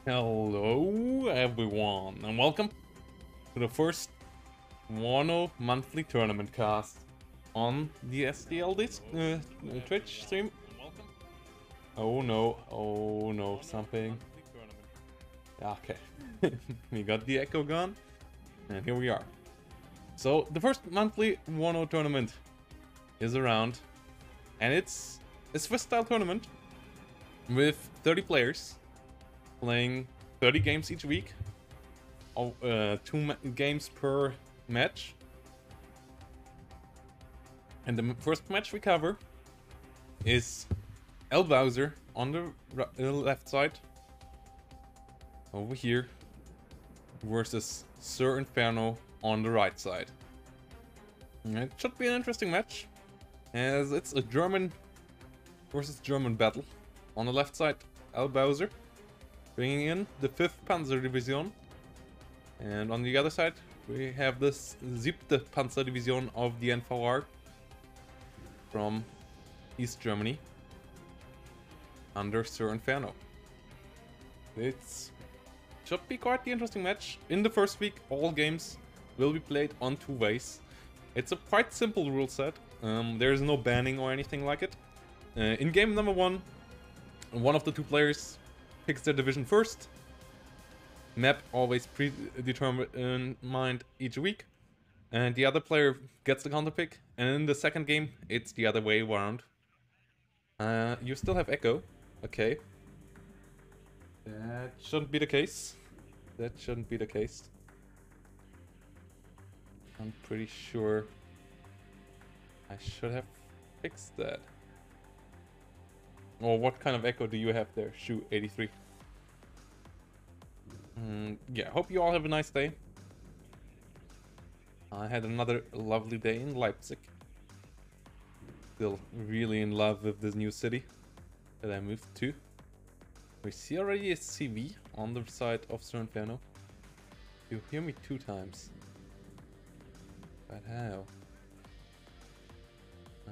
Hello everyone and welcome to the first WARNO monthly tournament cast on the SDL Twitch stream. Oh no, something. Okay, we got the echo gone and here we are. So the first monthly WARNO tournament is around and it's a Swiss style tournament with 30 players playing 30 games each week. Two games per match. And the first match we cover is El Bowser on the left side, over here, versus Sir Inferno on the right side. And it should be an interesting match, as it's a German versus German battle. On the left side, El Bowser, bringing in the 5th Panzer Division. And on the other side, we have this 7th Panzer Division of the NVR from East Germany under Sir Inferno. It should be quite the interesting match. In the first week, all games will be played on 2 ways. It's a quite simple rule set. There is no banning or anything like it. In game number 1, one of the 2 players picks their division first. Map always predetermined each week, and the other player gets the counter pick. And in the second game, it's the other way around. You still have echo, okay. That shouldn't be the case. That shouldn't be the case. I'm pretty sure I should have fixed that. Or what kind of echo do you have there, Shu 83? Yeah, hope you all have a nice day. I had another lovely day in Leipzig. Still really in love with this new city that I moved to. We see already a CV on the side of Sir Inferno. You hear me 2 times. But how?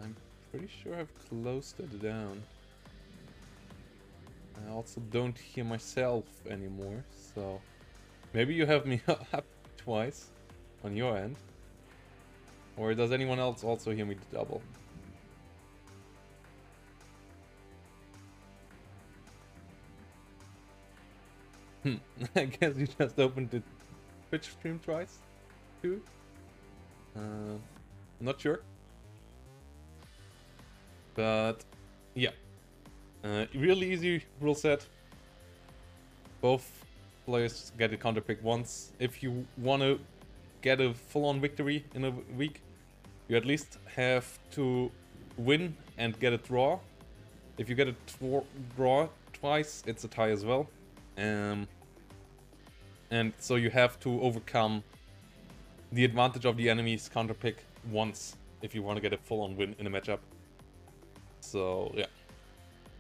I'm pretty sure I've closed it down. I also don't hear myself anymore, so maybe you have me up twice on your end. Or does anyone else also hear me double? I guess you just opened the Twitch stream twice, too? Not sure. But, yeah. Really easy rule set. Both players get a counter pick once. If you want to get a full-on victory in a week, you at least have to win and get a draw. If you get a draw twice, it's a tie as well. And so you have to overcome the advantage of the enemy's counter pick once if you want to get a full-on win in a matchup. So yeah,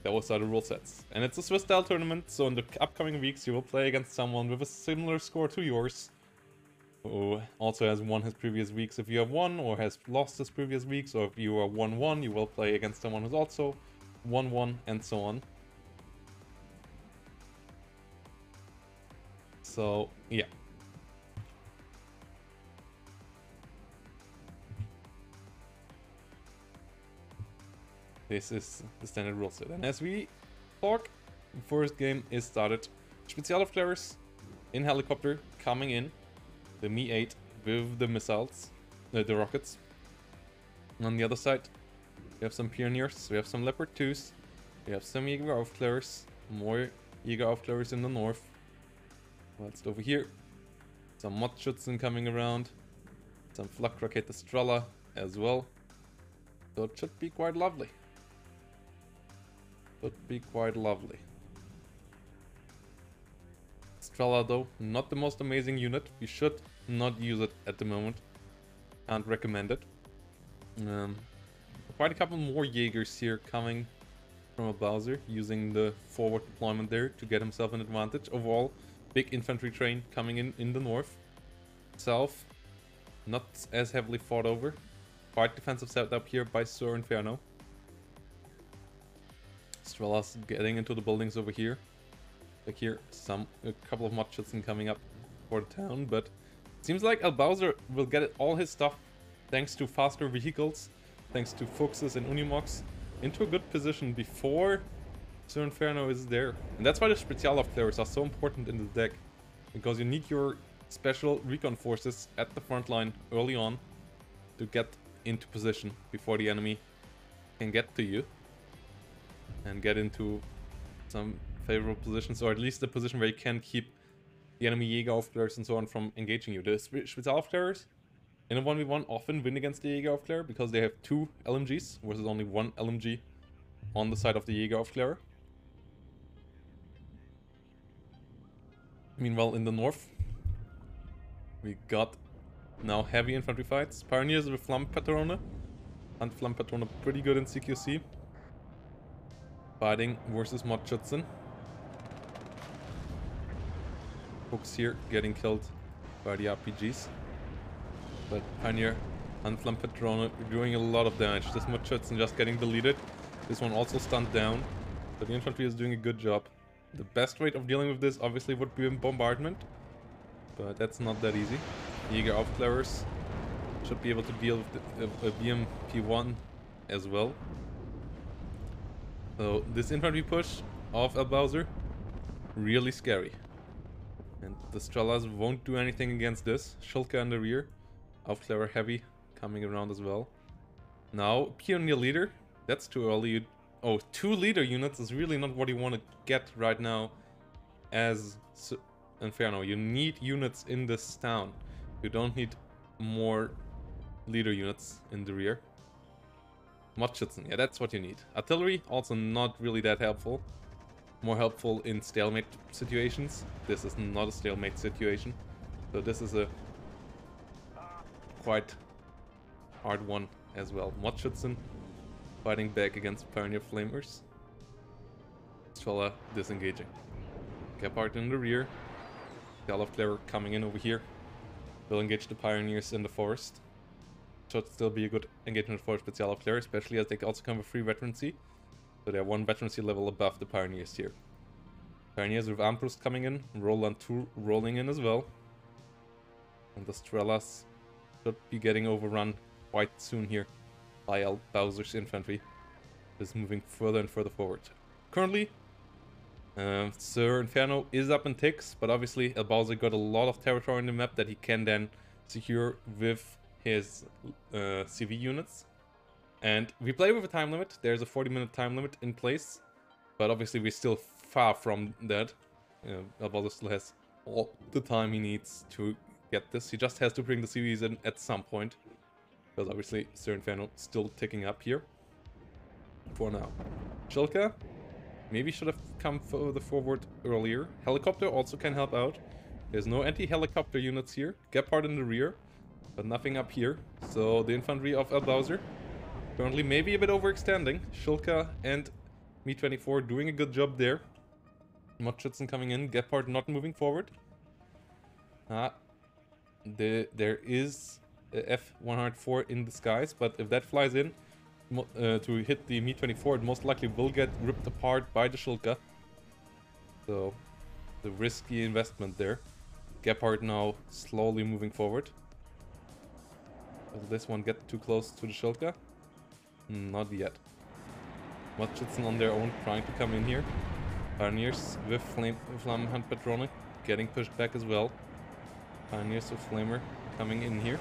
those are the rule sets. And it's a Swiss style tournament, so in the upcoming weeks you will play against someone with a similar score to yours, who also has won his previous weeks if you have won, or has lost his previous weeks, or if you are 1-1, you will play against someone who's also 1-1, and so on. So, yeah. This is the standard rule set. And as we talk, the first game is started. Spezialaufklärers in helicopter coming in. The Mi-8 with the missiles, the rockets. And on the other side, we have some Pioneers, we have some Leopard 2s, we have some Jägeraufklärers, more Jägeraufklärers in the north. Whilst over here, some Modschützen coming around, some Flakrakete Strela as well. So it should be quite lovely. Should be quite lovely. Strela though, not the most amazing unit. You should not use it at the moment. Can't recommend it. Quite a couple more Jaegers here coming from a Bowser, using the forward deployment there to get himself an advantage. Overall, big infantry train coming in the north. South, not as heavily fought over. Quite defensive setup here by Sir Inferno. Strela's getting into the buildings over here. Like here, a couple of Mudschützen coming up for the town, but it seems like Bowser will get all his stuff thanks to faster vehicles, thanks to Fuchses and Unimogs, into a good position before Sir Inferno is there. And that's why the Spezialaufklärers are so important in the deck, because you need your special recon forces at the front line early on to get into position before the enemy can get to you and get into some favorable positions, or at least a position where you can keep the enemy Jägeraufklärers and so on from engaging you. The Spezialaufklärers in a 1v1 often win against the Jägeraufklärer because they have 2 LMGs versus only 1 LMG on the side of the Jägeraufklärer. Meanwhile, in the north, we got now heavy infantry fights. Pioneers with Flammenpatrone. And Flammenpatrone pretty good in CQC. Fighting versus Mudschützen. Fuchs here getting killed by the RPGs. But Pioneer and Flammenpatrone doing a lot of damage. This Mudschützen just getting deleted. This one also stunned down. So the infantry is doing a good job. The best way of dealing with this obviously would be in bombardment, but that's not that easy. Jägeraufklärers should be able to deal with the BMP-1 as well. So this infantry push of Bowser, really scary. And the Strellas won't do anything against this. Schulke in the rear, Aufklärer heavy coming around as well. Now Pioneer leader, that's too early. Oh, 2 leader units is really not what you want to get right now as Inferno. You need units in this town. You don't need more leader units in the rear. Mudschützen, yeah, that's what you need. Artillery, also not really that helpful. More helpful in stalemate situations. This is not a stalemate situation. So this is a quite hard one as well. Mudschützen fighting back against Pioneer Flamers. Strela disengaging. Gepard in the rear. Spezialaufklärer coming in over here. Will engage the Pioneers in the forest. Should still be a good engagement for Spezialaufklärer, especially as they also come with free veterancy. So they're 1 veterancy level above the Pioneers here. Pioneers with Armbrust coming in. Roland 2 rolling in as well. And the Strellas should be getting overrun quite soon here by Bowser's infantry. Is moving further and further forward. Currently, Sir Inferno is up in ticks, but obviously Bowser got a lot of territory on the map that he can then secure with his CV units. And we play with a time limit. There's a 40-minute time limit in place, but obviously we're still far from that. Bowser still has all the time he needs to get this. He just has to bring the CVs in at some point. Because obviously Sir Inferno still ticking up here. For now. Schulke maybe should have come further forward earlier. Helicopter also can help out. There's no anti-helicopter units here. Gepard in the rear, but nothing up here. So the infantry of Bowser currently maybe a bit overextending. Schulke and Me-24 doing a good job there. Mudschützen coming in. Gepard not moving forward. There is F-104 in the skies, but if that flies in to hit the Me-24, it most likely will get ripped apart by the Schulke. So, the risky investment there. Gepard now slowly moving forward. Will this one get too close to the Schulke? Not yet. Mudschützen on their own trying to come in here. Pioneers with Flammenpatrone getting pushed back as well. Pioneers with Flamer coming in here.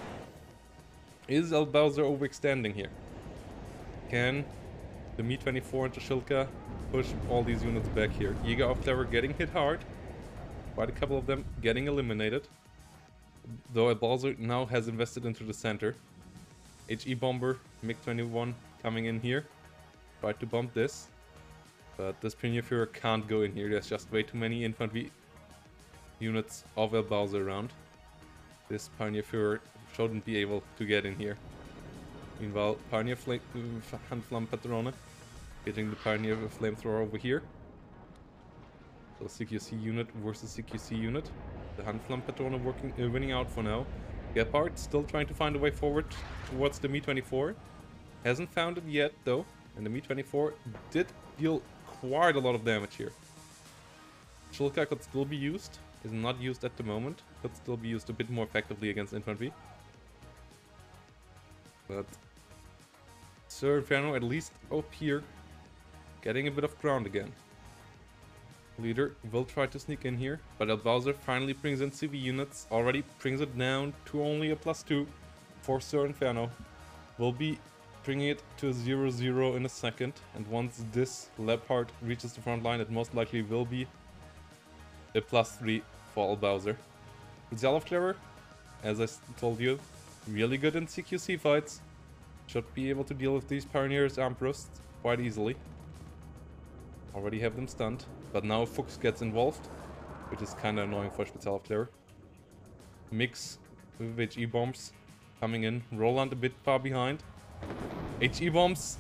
Is Bowser overextending here? Can the Me-24 and the Schulke push all these units back here? Jägeraufklärer getting hit hard. Quite a couple of them getting eliminated. Though Bowser now has invested into the center. HE Bomber, MiG-21 coming in here. Try to bump this. But this Pioneer Führer can't go in here. There's just way too many infantry units of Bowser around. This Pioneer Führer shouldn't be able to get in here. Meanwhile, Pioneer Flammenpatrone getting the Pioneer Flamethrower over here. So CQC unit versus CQC unit. The Flammenpatrone winning out for now. Gepard still trying to find a way forward towards the Me-24. Hasn't found it yet though. And the Me-24 did deal quite a lot of damage here. Shulka could still be used. Is not used at the moment. Could still be used a bit more effectively against infantry. But Sir Inferno at least up here, getting a bit of ground again. Leader will try to sneak in here, but El Bowser finally brings in CV units, already brings it down to only a +2 for Sir Inferno. Will be bringing it to a 0-0 in a second, and once this Leopard reaches the front line, it most likely will be a +3 for El Bowser. Zelov Clever, as I told you, really good in CQC fights. Should be able to deal with these Pioneers Armbrusts quite easily. Already have them stunned, but now Fuchs gets involved, which is kinda annoying for Spezialaufklärer. Mix with HE bombs coming in. Roland a bit far behind. HE bombs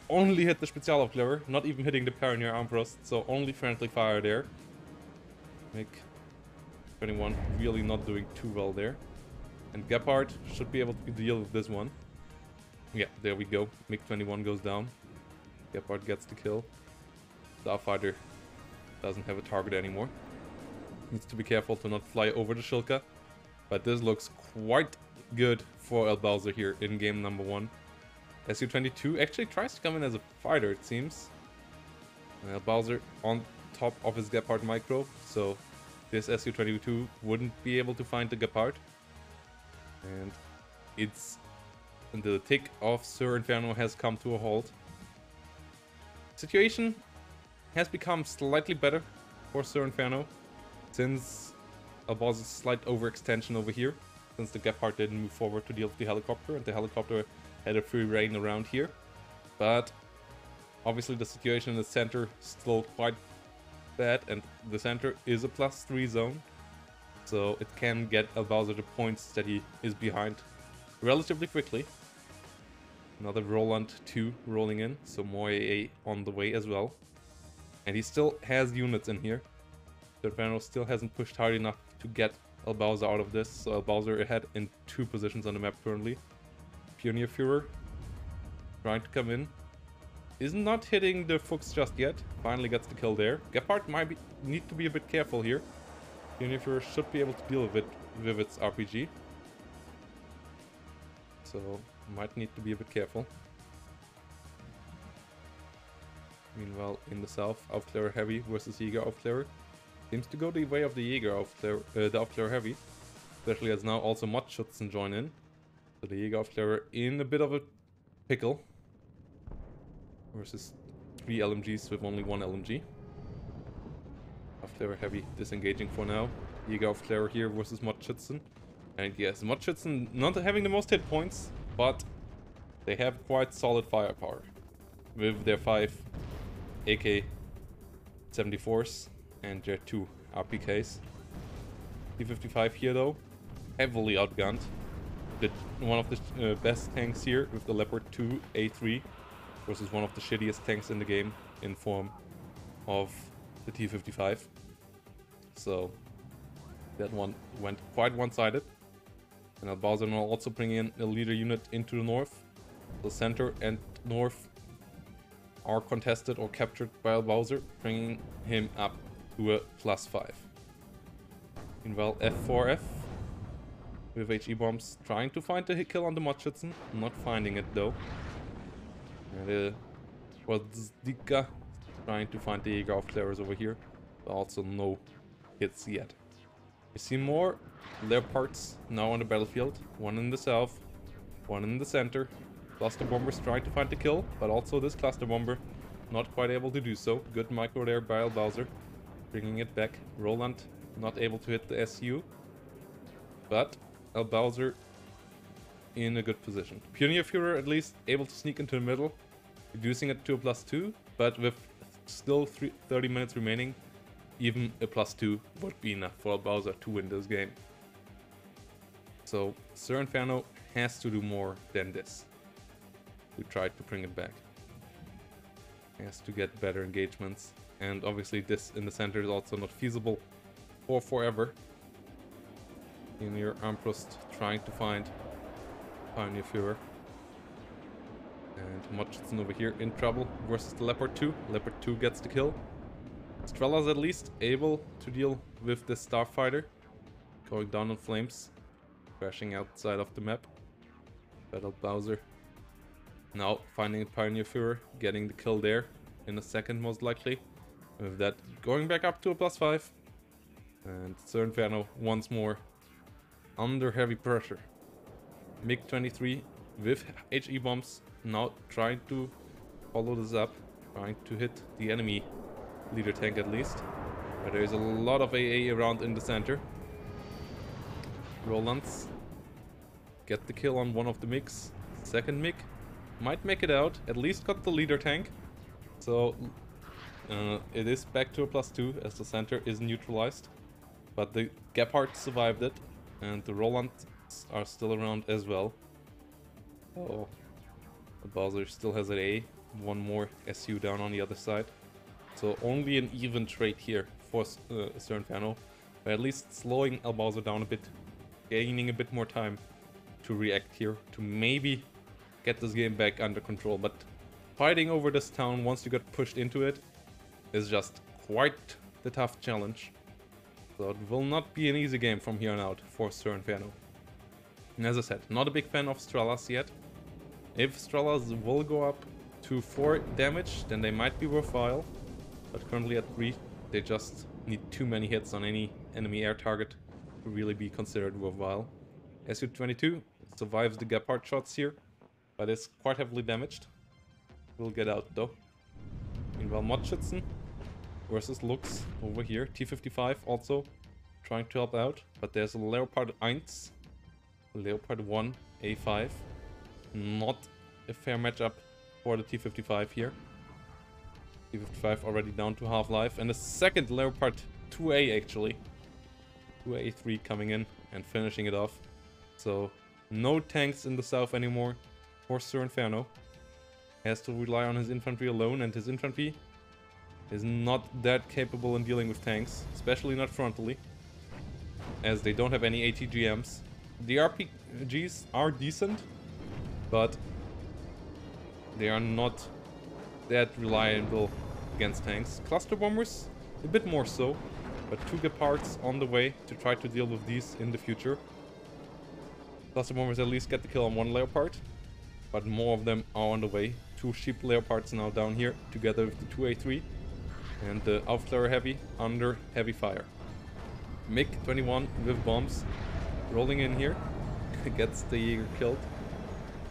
only hit the Spezialaufklärer, not even hitting the Pioneer Armbrust, so only friendly fire there. Make 21 really not doing too well there. And Gepard should be able to deal with this one. Yeah, there we go. MiG-21 goes down. Gepard gets the kill. Starfighter doesn't have a target anymore. Needs to be careful to not fly over the Shilka. But this looks quite good for El Bowser here in game number 1. Su-22 actually tries to come in as a fighter, it seems. El Bowser on top of his Gepard micro, so this Su-22 wouldn't be able to find the Gepard. And it's... the tick of Sir Inferno has come to a halt. Situation has become slightly better for Sir Inferno since El Bowser's slight overextension over here, since the Gepard didn't move forward to deal with the helicopter, and the helicopter had a free reign around here. But obviously the situation in the center is still quite bad, and the center is a +3 zone, so it can get El Bowser the points that he is behind relatively quickly. Another Roland 2 rolling in, so more AA on the way as well. And he still has units in here. The Inferno still hasn't pushed hard enough to get El Bowser out of this, so El Bowser ahead in 2 positions on the map currently. Pioneer Führer trying to come in. Is not hitting the Fuchs just yet. Finally gets the kill there. Gepard might need to be a bit careful here. Pioneer Führer should be able to deal with it with its RPG. So might need to be a bit careful. Meanwhile, in the south, Aufklärer Heavy versus Jäger Aufklärer seems to go the way of the Jäger Aufklärer, the Aufklärer Heavy. Especially as now also Modschützen join in. So the Jäger Aufklärer in a bit of a pickle. Versus 3 LMGs with only 1 LMG. Aufklärer Heavy disengaging for now. Jäger Aufklärer here versus Modschützen. And yes, Modschützen not having the most hit points, but they have quite solid firepower. With their 5 AK-74s and their 2 RPKs. T-55 here though, heavily outgunned. One of the best tanks here with the Leopard 2 A3 versus one of the shittiest tanks in the game in form of the T-55. So that one went quite one-sided. And El Bowser now also bringing in a leader unit into the north. The center and north are contested or captured by El Bowser, bringing him up to a +5. Meanwhile, F4F with HE bombs trying to find the hit kill on the Modschützen, not finding it though. And Dika trying to find the Jäger Aufklärers over here, but also no hits yet. We see more Leopards now on the battlefield, one in the south, one in the center. Cluster bombers trying to find the kill, but also this cluster bomber not quite able to do so. Good micro there by El Bowser, bringing it back. Roland not able to hit the SU, but El Bowser in a good position. Pioneer Führer at least able to sneak into the middle, reducing it to a +2, but with still 30 minutes remaining, even a +2 would be enough for El Bowser to win this game. So Sir Inferno has to do more than this to try to bring it back. Has to get better engagements, and obviously this in the center is also not feasible for forever. Pioneer Armbrust trying to find Pioneer Führer. And Modschützen over here in trouble versus the Leopard 2. Leopard 2 gets the kill. Strella's at least able to deal with the Starfighter. Going down in flames. Crashing outside of the map. Battle Bowser. Now finding a Pioneer Führer. Getting the kill there. In a second most likely. With that going back up to a +5. And Sir Inferno once more. Under heavy pressure. MiG-23 with HE bombs. Now trying to follow this up. Trying to hit the enemy leader tank at least. But there is a lot of AA around in the center. Rolands get the kill on one of the MiGs. Second MiG might make it out. At least got the leader tank. So it is back to a +2 as the center is neutralized. But the Gepard survived it. And the Rolands are still around as well. Oh, the Bowser still has an A. One more SU down on the other side. So only an even trade here for Sir Inferno. But at least slowing El Bowser down a bit. Gaining a bit more time to react here. To maybe get this game back under control. But fighting over this town once you get pushed into it is just quite the tough challenge. So it will not be an easy game from here on out for Sir Inferno. And as I said, not a big fan of Strellas yet. If Strellas will go up to 4 damage, then they might be worthwhile. But currently at 3, they just need too many hits on any enemy air target to really be considered worthwhile. Su-22 survives the Gepard shots here, but is quite heavily damaged. Will get out though. Meanwhile, Motschützen versus Lux over here. T-55 also trying to help out, but there's a Leopard 1, Leopard 1, A5. Not a fair matchup for the T-55 here. T-55 already down to half-life, and a second Leopard 2A actually. 2A3 coming in and finishing it off. So no tanks in the south anymore for Sir Inferno. Has to rely on his infantry alone, and his infantry is not that capable in dealing with tanks, especially not frontally, as they don't have any ATGMs. The RPGs are decent, but they are not that reliable against tanks. Cluster bombers, a bit more so, but 2 Gepards on the way to try to deal with these in the future. Cluster bombers at least get the kill on 1 Leopard, but more of them are on the way. 2 Sheep Leopards now down here, together with the 2A3, and the Aufklärer Heavy under heavy fire. MiG-21 with bombs rolling in here, gets the Jäger killed,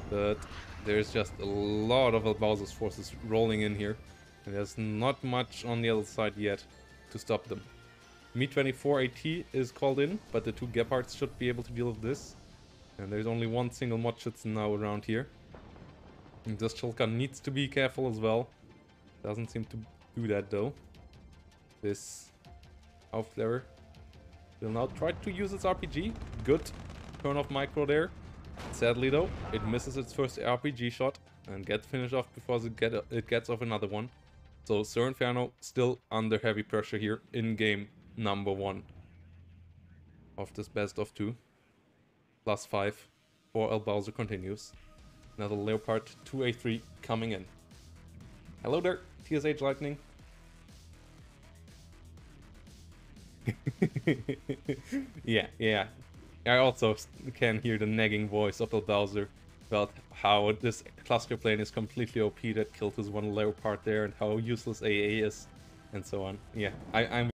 but there's just a lot of El Bowser's forces rolling in here, and there's not much on the other side yet to stop them. Mi-24 AT is called in, but the 2 Gepards should be able to deal with this. And there's only one single Motschützen now around here. And this Shulka needs to be careful as well. Doesn't seem to do that though. This Aufklärer will now try to use its RPG. Good turn off micro there. Sadly though, it misses its first RPG shot and gets finished off before it gets off another one. So Sir Inferno still under heavy pressure here in game number 1 of this best of 2. +5 for El Bowser continues. Another Leopard 2A3 coming in. Hello there, TSH Lightning. Yeah. I also can hear the nagging voice of El Bowser about how this cluster plane is completely OP that killed his 1 Leopard there and how useless AA is and so on. Yeah, I'm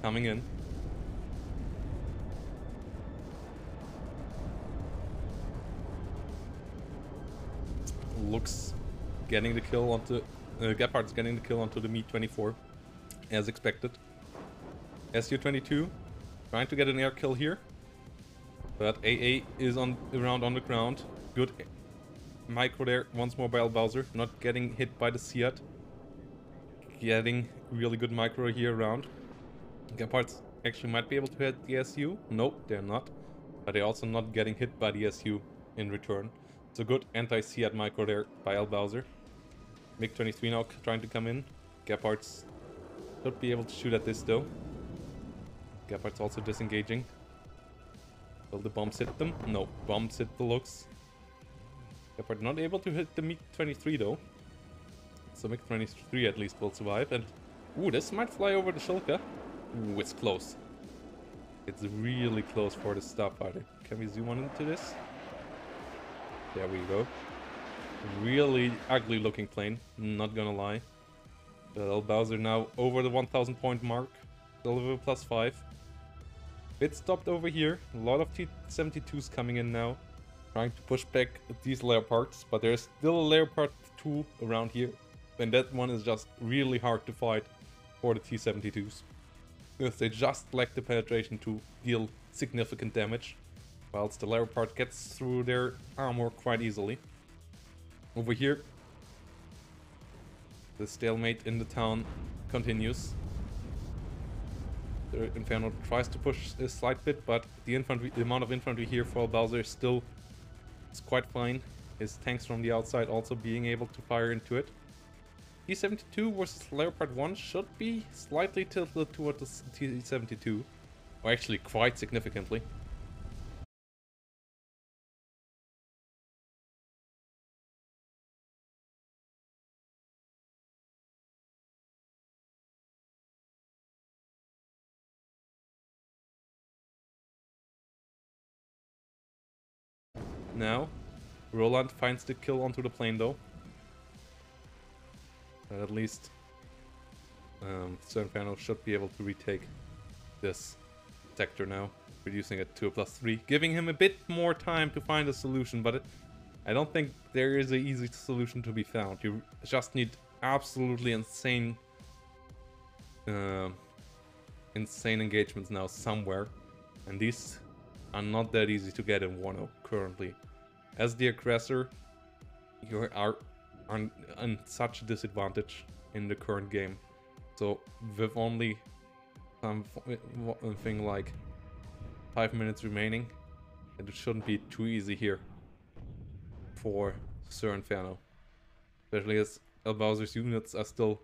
coming in. Looks getting the kill onto Gepard's getting the kill onto the Mi-24 as expected. Su-22 trying to get an air kill here, but AA is around on the ground. Good micro there once more by El Bowser, not getting hit by the Seat. Getting really good micro here around. Gepards actually might be able to hit the SU. Nope, they're not. But they're also not getting hit by the SU in return. It's a good anti-Seat micro there by El Bowser. MiG-23 now trying to come in. Gepards should be able to shoot at this though. Gepard's also disengaging. Will the bombs hit them? No, bombs hit the looks. Gepard not able to hit the MiG-23 though. So MiG-23 at least will survive. And ooh, this might fly over the Shilka. Ooh, it's close. It's really close for the Starfighter. Can we zoom on into this? There we go. Really ugly looking plane, not gonna lie. But Bowser now over the 1000 point mark. Silver +5. Bit stopped over here. A lot of T-72s coming in now. Trying to push back these Leopards. But there's still a Leopard 2 around here. And that one is just really hard to fight for the T-72s. Because they just lack the penetration to deal significant damage. Whilst the Leopard gets through their armor quite easily. Over here, the stalemate in the town continues. The Inferno tries to push a slight bit, but the amount of infantry here for Bowser is quite fine. His tanks from the outside also being able to fire into it. T-72 versus Leopard 1 should be slightly tilted towards the T-72, or actually quite significantly. Now, Roland finds the kill onto the plane though. At least Inferno should be able to retake this sector now, reducing it to a +3, giving him a bit more time to find a solution, but I don't think there is an easy solution to be found. You just need absolutely insane engagements now somewhere, and these are not that easy to get in WARNO currently. As the aggressor, you are on such a disadvantage in the current game. So with only something like 5 minutes remaining, it shouldn't be too easy here for Sir Inferno. Especially as Bowser's units are still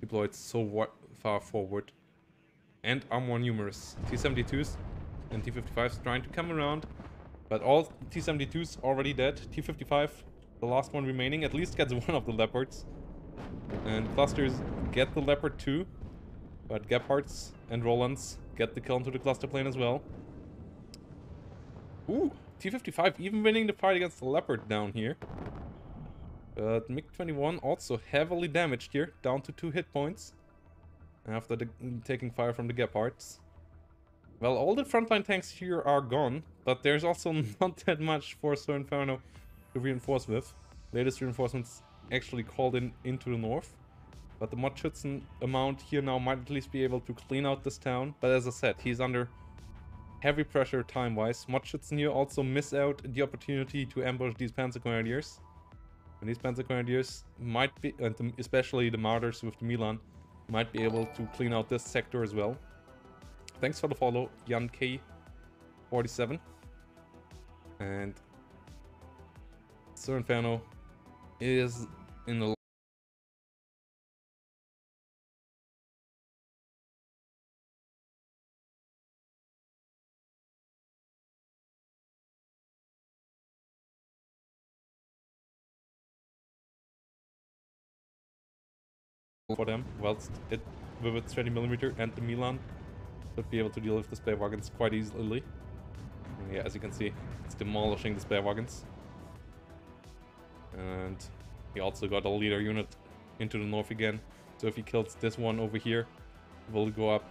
deployed so far forward and are more numerous. T-72s and T-55s trying to come around, but all T-72s already dead. T-55, the last one remaining, at least gets one of the Leopards. And clusters get the Leopard too, but Gepards and Rolands get the kill into the cluster plane as well. Ooh, T-55 even winning the fight against the Leopard down here. But MiG-21 also heavily damaged here, down to 2 hit points after taking fire from the Gepards. Well, all the frontline tanks here are gone, but there's also not that much for Sir Inferno to reinforce with. Latest reinforcements actually called into the north, but the Mordschützen amount here now might at least be able to clean out this town. But as I said, he's under heavy pressure time-wise. Mordschützen here also miss out the opportunity to ambush these Panzer Grenadiers. And these Panzer Grenadiers might be, and especially the Martyrs with the Milan, might be able to clean out this sector as well. Thanks for the follow, Jan K47. And Sir Inferno is in the for them, whilst it with its 20mm and the Milan should be able to deal with the spare wagons quite easily. And yeah, as you can see, it's demolishing the spare wagons. And he also got a leader unit into the north again. So if he kills this one over here, it will go up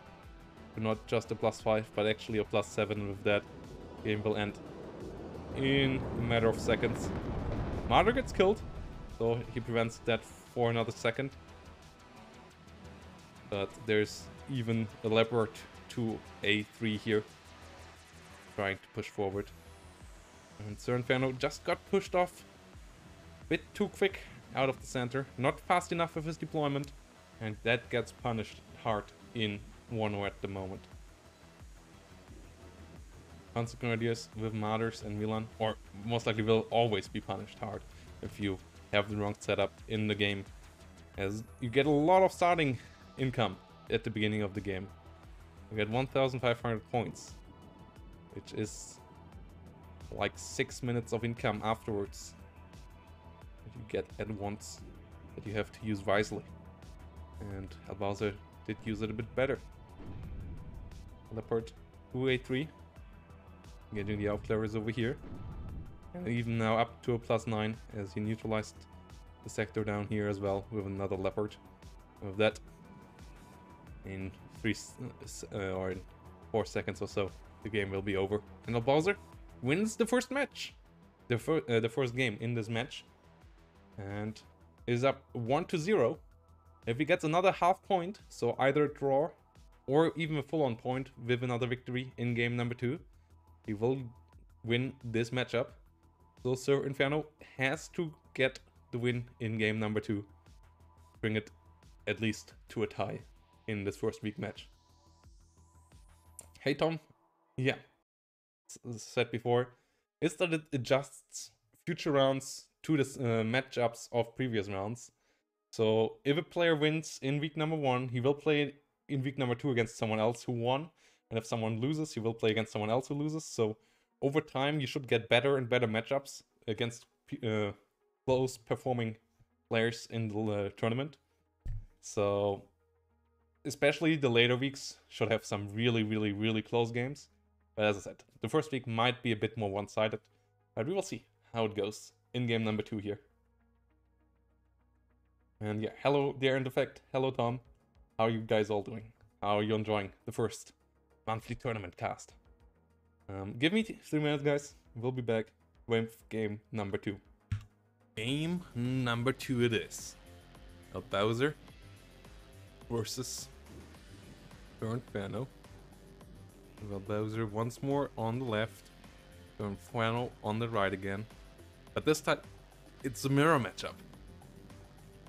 to not just a +5, but actually a +7. With that, game will end in a matter of seconds. Martyr gets killed, so he prevents that for another second. But there's even a Leopard 2A3 here trying to push forward. And Sir Inferno just got pushed off a bit too quick out of the center. Not fast enough with his deployment. And that gets punished hard in WARNO at the moment. Panzer Grenadiers with Martyrs and Milan, or most likely will always be punished hard if you have the wrong setup in the game. as you get a lot of starting income at the beginning of the game. You get 1,500 points, which is like 6 minutes of income afterwards that you get at once, that you have to use wisely. And Bowser did use it a bit better. Leopard 283, getting the Aufklärers over here. And even now up to a +9 as he neutralized the sector down here as well with another Leopard. With that, in 4 seconds or so, the game will be over. And Bowser wins the first match, the first game in this match, and is up 1-0. If he gets another half point, so either a draw or even a full-on point with another victory in game number 2, he will win this matchup. So Sir Inferno has to get the win in game number 2, bring it at least to a tie in this first week match. Hey Tom, yeah, as said before, is that it adjusts future rounds to the matchups of previous rounds. So if a player wins in week number 1, he will play in week number 2 against someone else who won. And if someone loses, he will play against someone else who loses. So over time, you should get better and better matchups against close performing players in the tournament. So especially the later weeks should have some really close games. But as I said, the first week might be a bit more one-sided. But we will see how it goes in game number 2 here. And yeah, hello there in effect. Hello Tom. How are you guys all doing? How are you enjoying the first monthly tournament cast? Give me 3 minutes, guys. We'll be back with game number 2. Game number 2 it is. Bowser versus Inferno. Bowser once more on the left. Inferno on the right again. But this time, it's a mirror matchup.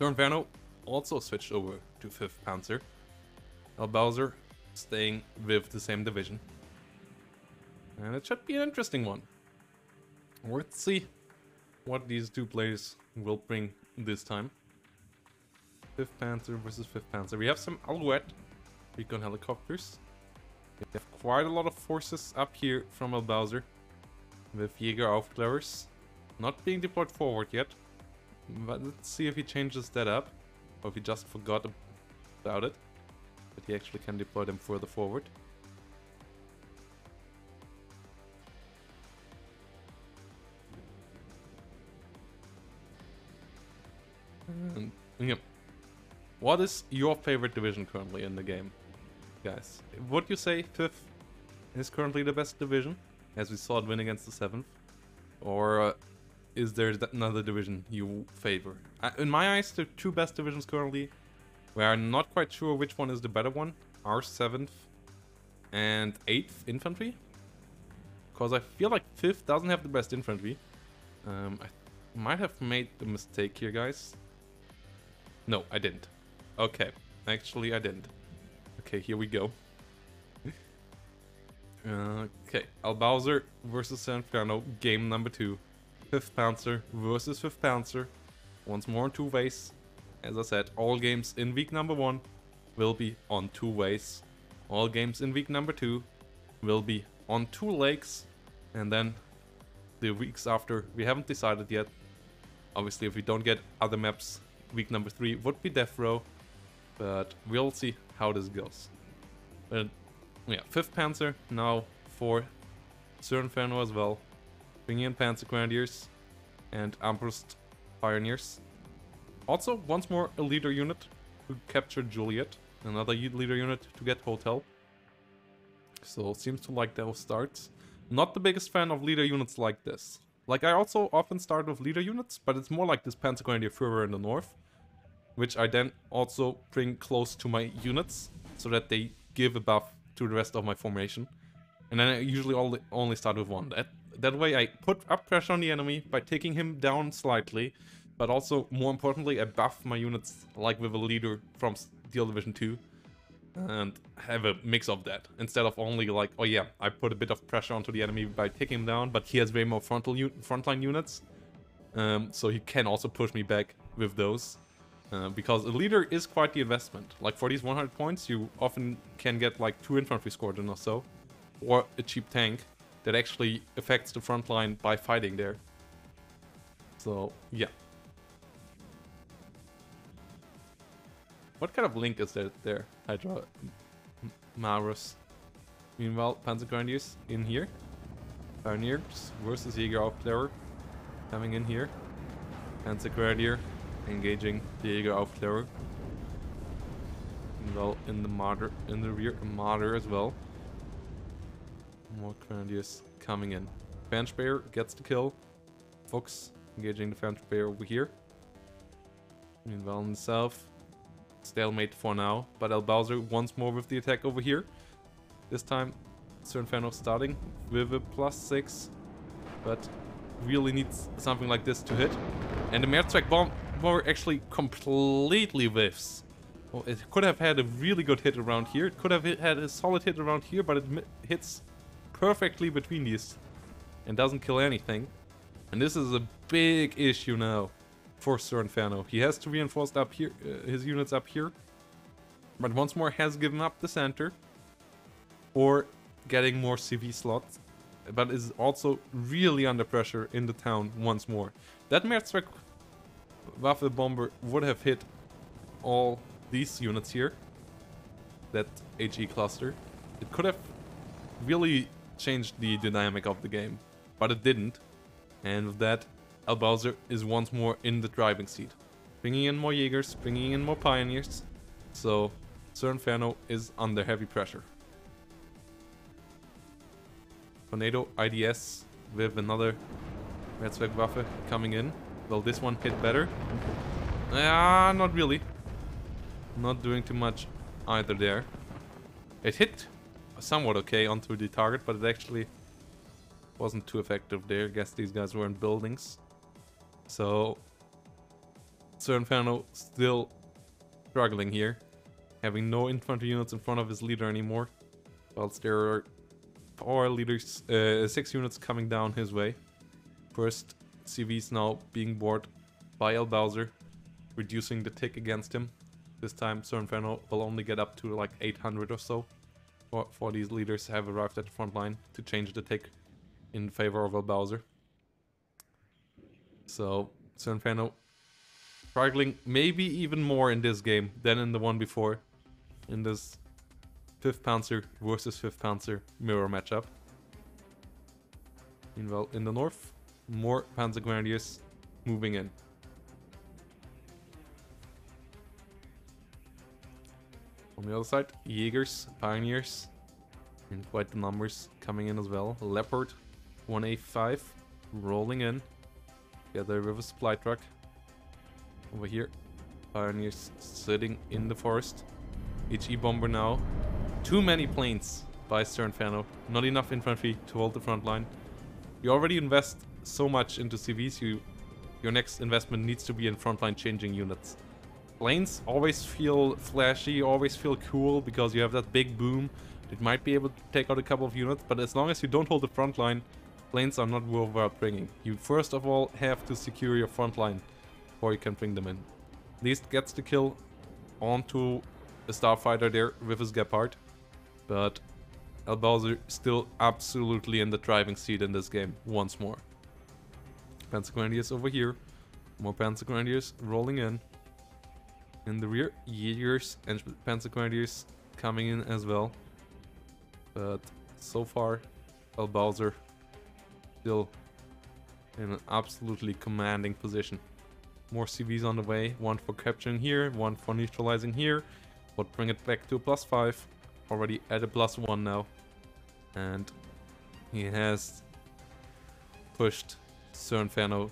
Inferno also switched over to 5th Panzer. Bowser staying with the same division. And it should be an interesting one. Let's see what these two players will bring this time. 5th Panzer versus 5th Panzer. We have some Alouette recon helicopters. We have quite a lot of forces up here from Bowser, with Jäger Aufklärers not being deployed forward yet. But let's see if he changes that up, or if he just forgot about it, that he actually can deploy them further forward. And, yeah. What is your favorite division currently in the game, guys? Would you say 5th is currently the best division, as we saw it win against the 7th? Or is there another division you favor? In my eyes, the 2 best divisions currently, we are not quite sure which one is the better one, are 7th and 8th infantry. Because I feel like 5th doesn't have the best infantry. I might have made a mistake here, guys. No, I didn't. Okay, actually I didn't. Okay, here we go. Okay, Bowser versus Inferno, game number 2. 5th Panzer versus 5th Panzer. Once more on 2 ways. As I said, all games in week number 1 will be on 2 ways. All games in week number 2 will be on 2 lakes. And then the weeks after, we haven't decided yet. Obviously, if we don't get other maps, week number 3 would be Death Row. But we'll see how this goes. But yeah, 5th Panzer now for Sir Inferno as well. Bringing in Panzer Grenadiers and Armbrust Pioneers. Also, once more a leader unit to capture Juliet. Another leader unit to get Hotel. So seems to like those starts. Not the biggest fan of leader units like this. Like, I also often start with leader units, but it's more like this Panzer Grenadier Führer in the north, which I then also bring close to my units, so that they give a buff to the rest of my formation. And then I usually only start with one. That way I put up pressure on the enemy by taking him down slightly, but also, more importantly, I buff my units like with a leader from Steel Division 2. And have a mix of that, instead of only like, oh yeah, I put a bit of pressure onto the enemy by taking him down, but he has way more frontline units, so he can also push me back with those. Because a leader is quite the investment. Like for these 100 points, you often can get like 2 infantry squadron or so. Or a cheap tank that actually affects the front line by fighting there. So, yeah. What kind of link is there? Hydra Marus. Meanwhile, Panzer Grenadiers in here. Pioneers versus Jäger Aufklärer. Coming in here. Panzer Grenadier engaging the Jäger Aufklärer. Meanwhile, in the rear, Marder as well. More Grenadiers coming in. Fanspeyer gets the kill. Fuchs engaging the Fanspeyer over here. Meanwhile, in the south, stalemate for now. But El Bowser once more with the attack over here. This time, Sir Inferno starting with a +6. But really needs something like this to hit. And the Mehrzweck bomber actually completely whiffs. Well, it could have had a really good hit around here. It could have had a solid hit around here, but it hits perfectly between these and doesn't kill anything. And this is a big issue now for Sir Inferno. He has to reinforce up here, his units up here, but once more has given up the center or getting more CV slots, but is also really under pressure in the town once more. That Mehrzweck Waffe bomber would have hit all these units here, that HE cluster. It could have really changed the dynamic of the game, but it didn't. And with that, El Bowser is once more in the driving seat, bringing in more Jaegers, bringing in more Pioneers. So Sir Inferno is under heavy pressure. Tornado IDS with another Mehrzweck Waffe coming in. Will this one hit better? Not really. Not doing too much either there. It hit somewhat okay onto the target, but it actually wasn't too effective there. I guess these guys were in buildings. So Sir Inferno still struggling here, having no infantry units in front of his leader anymore, whilst there are 4 leaders, 6 units coming down his way. First CVs now being bored by El Bowser, reducing the tick against him. This time Sir Inferno will only get up to like 800 or so. For these leaders have arrived at the front line to change the tick in favor of El Bowser. So Sir Inferno struggling maybe even more in this game than in the one before, in this 5th Panzer versus 5th Panzer mirror matchup. Meanwhile, in the north, more Panzer Grenadiers moving in. On the other side, Jaegers, Pioneers, and quite the numbers coming in as well. Leopard, 1A5, rolling in, together with a supply truck. Over here, Pioneers sitting in the forest. HE bomber now. Too many planes by Sir Inferno. Not enough infantry to hold the front line. You already invest so much into CVs, your next investment needs to be in frontline changing units. Planes always feel flashy, always feel cool, because you have that big boom. It might be able to take out a couple of units, but as long as you don't hold the front line, planes are not worthwhile bringing. You first of all have to secure your front line before you can bring them in. At least gets the kill onto a starfighter there with his Gepard, but El Bowser still absolutely in the driving seat in this game once more. Panzer Grenadiers over here, more Panzer Grenadiers rolling in. In the rear, Jaegers and Panzer Grenadiers coming in as well. But so far, El Bowser still in an absolutely commanding position. More CVs on the way, one for capturing here, one for neutralizing here. Would bring it back to a +5, already at a +1 now. And he has pushed Sir Inferno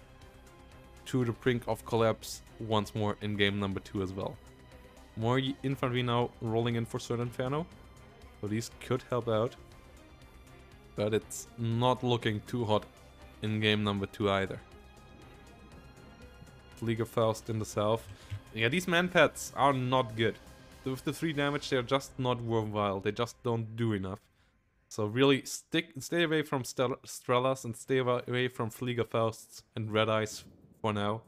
to the brink of collapse once more in game number 2 as well. More infantry now rolling in for Sir Inferno, so these could help out, but it's not looking too hot in game number 2 either. Fliegerfaust in the south. Yeah, these man-pads are not good. With the 3 damage, they're just not worthwhile. They just don't do enough. So really stay away from Strellas and stay away from Fliegerfausts and Red Eyes for now.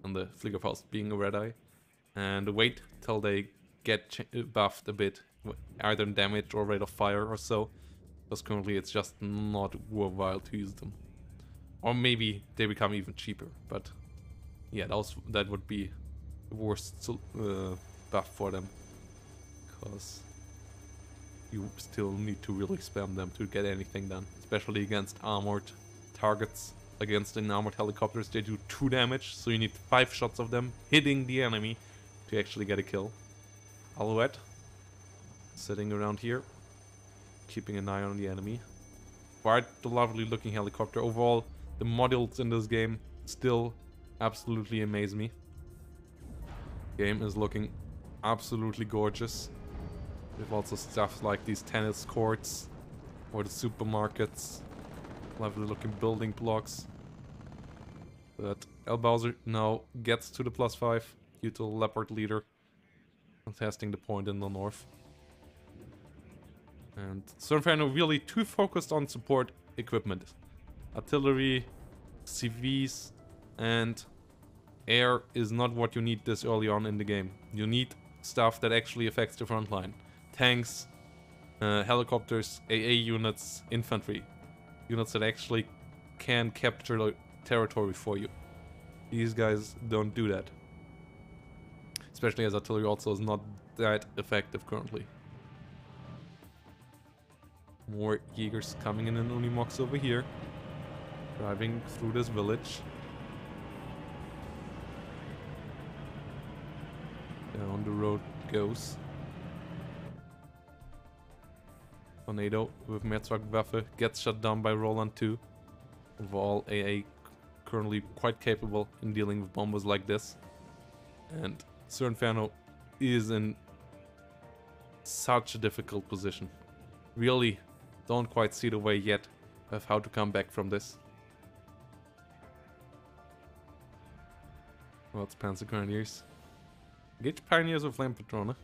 And the Fliegerfaust being a Red Eye. and wait till they get buffed a bit, either in damage or rate of fire or so, because currently it's just not worthwhile to use them. Or maybe they become even cheaper, but yeah, that would be the worst buff for them, because you still need to really spam them to get anything done, especially against armored targets. Against unarmored helicopters, they do 2 damage, so you need 5 shots of them hitting the enemy to actually get a kill. Alouette, sitting around here, keeping an eye on the enemy. Quite the lovely looking helicopter. Overall, the models in this game still absolutely amaze me. Game is looking absolutely gorgeous. We've also stuff like these tennis courts or the supermarkets. Lovely looking building blocks. But El Bowser now gets to the +5 due to Leopard Leader contesting the point in the north. And Inferno really too focused on support equipment. Artillery, CVs, and air is not what you need this early on in the game. You need stuff that actually affects the front line. Tanks, helicopters, AA units, infantry. Units that actually can capture territory for you. These guys don't do that. Especially as artillery also is not that effective currently. More Jaegers coming in and Unimox over here. Driving through this village. Down the road goes. Tornado with Mehrzweckwaffe gets shut down by Roland 2. Overall, AA currently quite capable in dealing with bombers like this. And Inferno is in such a difficult position. Really don't quite see the way yet of how to come back from this. Well, it's Panzer Grenadiers. Engage Pioneers with Flame Patrone.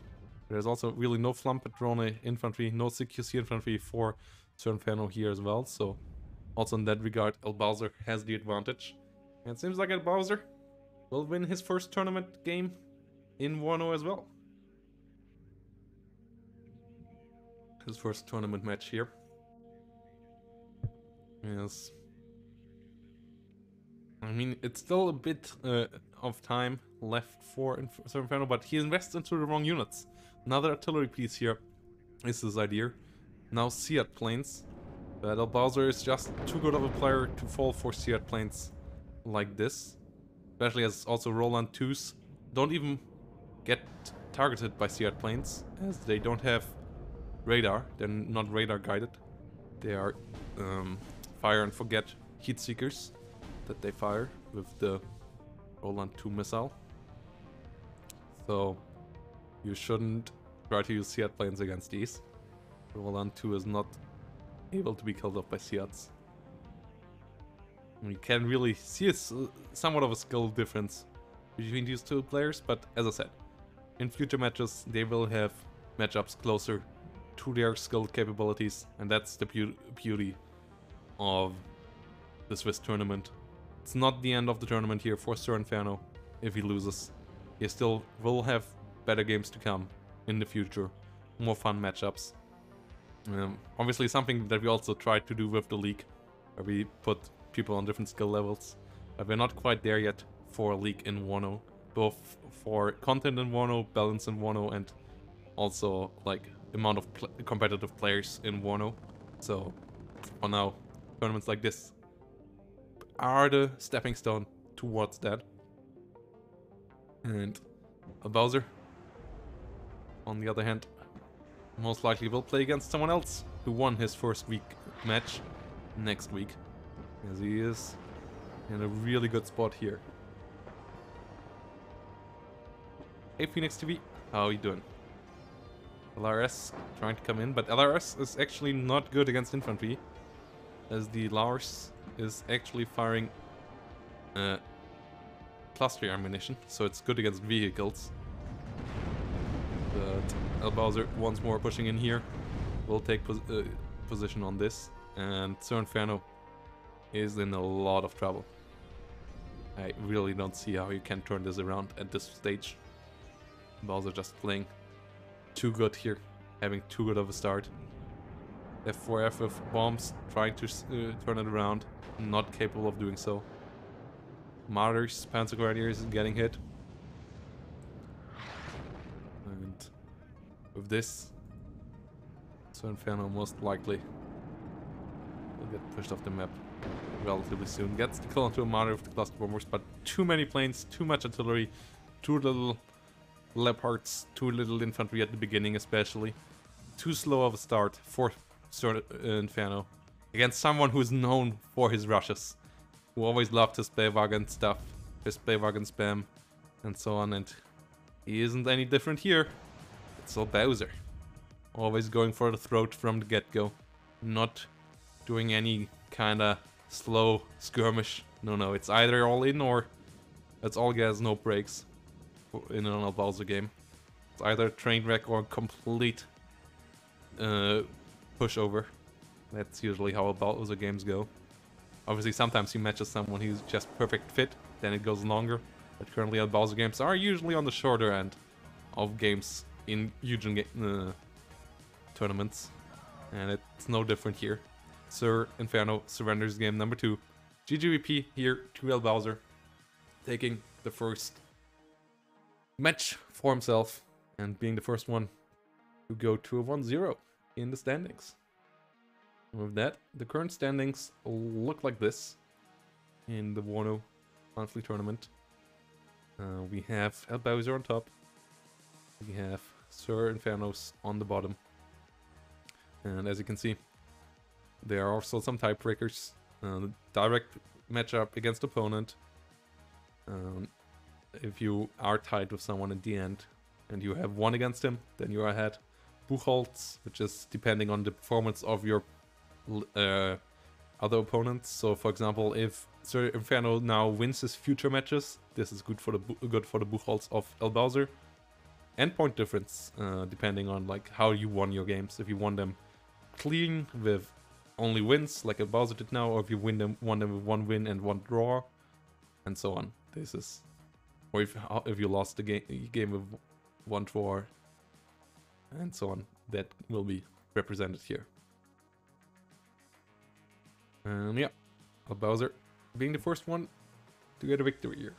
There's also really no Flamme Patrone infantry, no CQC infantry for Inferno here as well, so also in that regard, El Bowser has the advantage. And it seems like El Bowser will win his first tournament game in WARNO as well. His first tournament match here. Yes. I mean, it's still a bit of time left for Inferno, but he invests into the wrong units. Another artillery piece here is his idea. Now Seat planes. But El Bowser is just too good of a player to fall for Seat planes like this. Especially as also Roland 2s don't even get targeted by Seat planes, as they don't have radar. They're not radar guided. They are fire and forget heat seekers that they fire with the Roland 2 missile. So you shouldn't try to use Seat planes against these. Roland 2 is not able to be killed off by Seats. You can really see somewhat of a skill difference between these two players, but as I said, in future matches they will have matchups closer to their skill capabilities, and that's the beauty of the Swiss tournament. It's not the end of the tournament here for Inferno if he loses. He still will have better games to come in the future, more fun matchups. Obviously something that we also tried to do with the league, where we put people on different skill levels, but we're not quite there yet for a league in WARNO, both for content in WARNO, balance in WARNO, and also like amount of competitive players in WARNO. So for now, tournaments like this are the stepping stone towards that. And a Bowser, on the other hand, most likely will play against someone else who won his first week match next week, as he is in a really good spot here. Hey Phoenix TV, how are you doing? LRS trying to come in, but LRS is actually not good against infantry, as the Lars is actually firing cluster ammunition, so it's good against vehicles. But El Bowser once more pushing in here, will take position on this, and Inferno is in a lot of trouble. I really don't see how you can turn this around at this stage. Bowser just playing too good here, having too good of a start. F4F with bombs, trying to turn it around, not capable of doing so. Martyrs, Panzer Grenadiers getting hit. And with this, so Inferno most likely will get pushed off the map relatively soon. Gets the kill onto a Martyr with the cluster bombers, but too many planes, too much artillery, too little leopards, too little infantry at the beginning especially. Too slow of a start for Inferno. Against someone who is known for his rushes. Who always loved his Bellwagen stuff, his Bellwagen spam, and so on, and he isn't any different here. It's all Bowser. Always going for the throat from the get-go. Not doing any kinda slow skirmish. No, it's either all in or it's all gas, no brakes in an Bowser game. It's either train wreck or complete pushover. That's usually how Bowser games go. Obviously, sometimes he matches someone who's just perfect fit, then it goes longer. But currently, Bowser games are usually on the shorter end of games in huge tournaments. And it's no different here. Sir Inferno surrenders game number 2. GGVP here to Bowser, taking the first match for himself and being the first one to go to a 1-0 in the standings. With that, the current standings look like this in the WARNO monthly tournament. We have Bowser on top. We have Sir Infernos on the bottom. And as you can see, there are also some tiebreakers. Direct matchup against opponent. If you are tied with someone in the end and you have won against him, then you are ahead. Buchholz, which is depending on the performance of your other opponents. So, for example, if Sir Inferno now wins his future matches, this is good for the Buchholz of Bowser. And point difference, depending on like how you won your games. If you won them clean with only wins, like Bowser did now, or if you won them with 1 win and 1 draw, and so on. This is, or if you lost the game with 1 draw, and so on. That will be represented here. Yeah, Bowser being the first one to get a victory here.